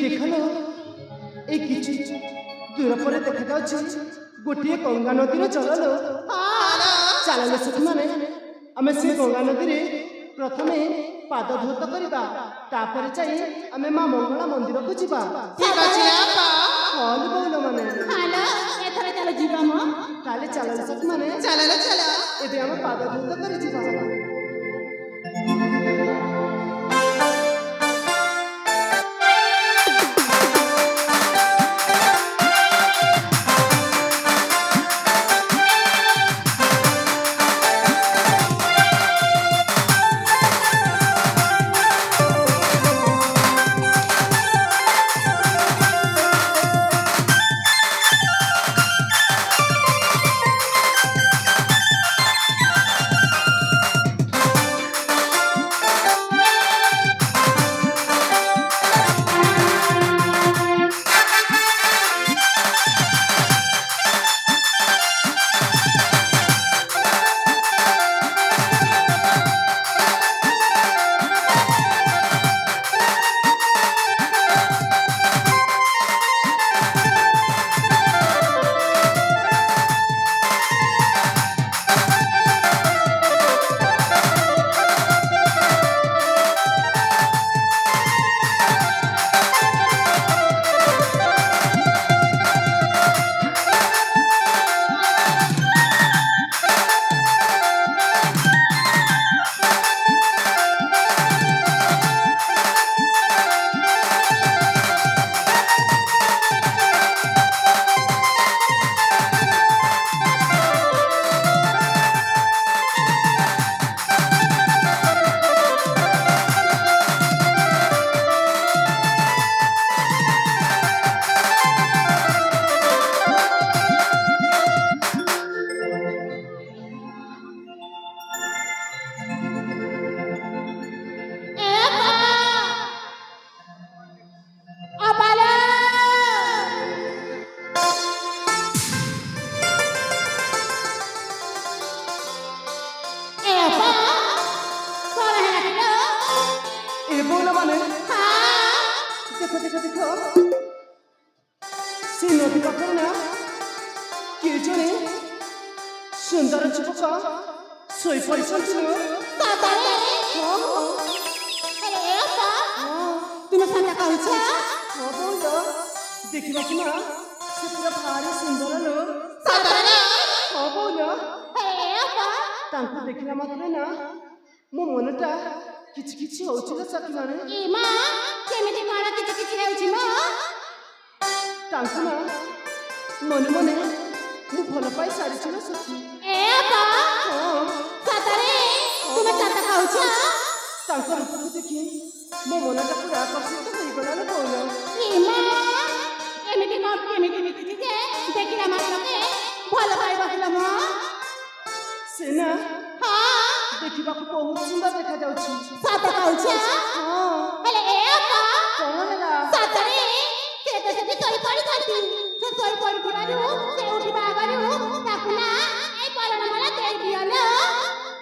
देखलो ए किछि दूर पर देखा जाउछि गोटे गंगा नदी चललो चलो सखी माने आमे से गंगा नदी रे प्रथमे पाद धौत करबा तापर जाई आमे मां मंगला मंदिर को जीवा ठीक अछि आपा हाल बोलो माने हालो एथरा चलो जीवा म ताले चलो सखी माने चलो चलो एबे आमे पाद धौत कर जीवा सुंदर चुपका सोई पड़ी सुनो तातारे अरे अपा तुम संगा कहछ हां बोलो देखिबा कि ना से पूरा भारी सुंदर लो तातारे हां बोलो अरे अपा तांको देखिला मात्रे ना मो मनटा किछ किछ होउछ ना सखी माने ए मां केमिति मारा किछ किछ हेउछि म तांको ना मने मने मु भल पाई सारी छन सखी ए अपा तातारे तुम चाता कहछ तांको रूप देखि मो मनटा पूरा आकर्षित होई गला ना बोलो ए मां एमिति म केमिति मिति जे देखिला मात्रके भल पाई बसिला म सेना हां देखिबा को बहुत सुंदर देखा जाउछि चाता कहछ हां अरे ए अपा कोन होला तातारे से से तोई पड़ी जाती से तोई पड़ी दिबारु से उठी बाबारु ताकुना ए परण मला देई दियलो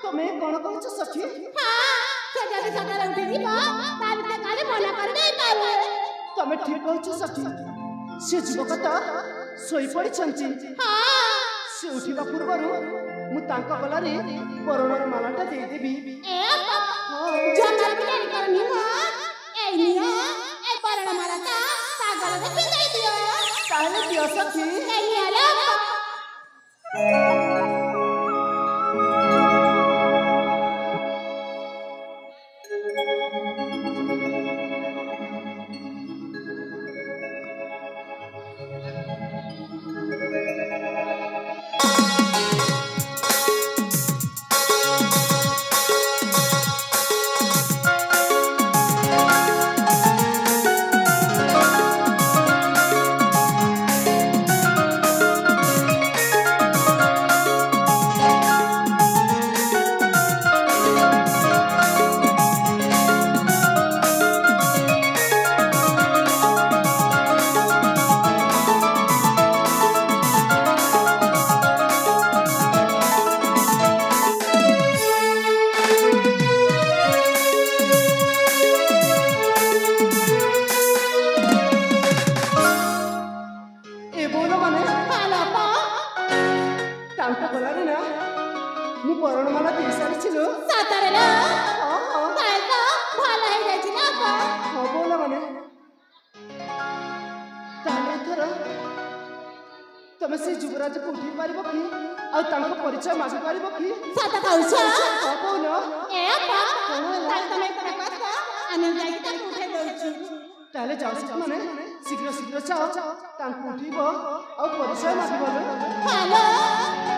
तमे कोन कहछ सखी हां से जदी सकाले उठी दिबा तार ते काले मना कर दे पावे तमे ठीक कहछ सखी से जुबक त सोई पड़ी छंती हां से उठिबा पूर्वरु मु तांका गलारे परणर मालाटा देई देबी ए जंगल बिचारी करनी म ए नियो ए परण मालाटा सागर रे पिंदाई दियो ताले दियो सखी ए नियाला ବରଣମାଲା ଦେଇ ସାରିଥିଲୁ। ସତରେ ନା ତାହେଲେ ତ ଭଲ ହେଇଯାଇଛି ନା ଅପା। ହଁ ବୋଲା ମାନେ ତାହେଲେ ଏଥର ତମେ ସେ ଯୁବରାଜକୁ ଉଠେଇ ପାରିବ କି ଆଉ ତାଙ୍କ ପରିଚୟ ମାଗି ପାରିବ କି? ସତ କହୁଛ? ହଁ କହୁନ। ଏ ଅପା ତାହେଲେ ତମେ ଏଥର କର ଆମେ ଯାଇକି ତାକୁ ଉଠେଇ ଦଉଛୁ। ତାହେଲେ ଯାଅ ମାନେ ଶୀଘ୍ର ଶୀଘ୍ର ଯାଅ ତାଙ୍କୁ ଉଠିବ ଆଉ ପରିଚୟ ମାଗିବ। ହ୍ୟାଲୋ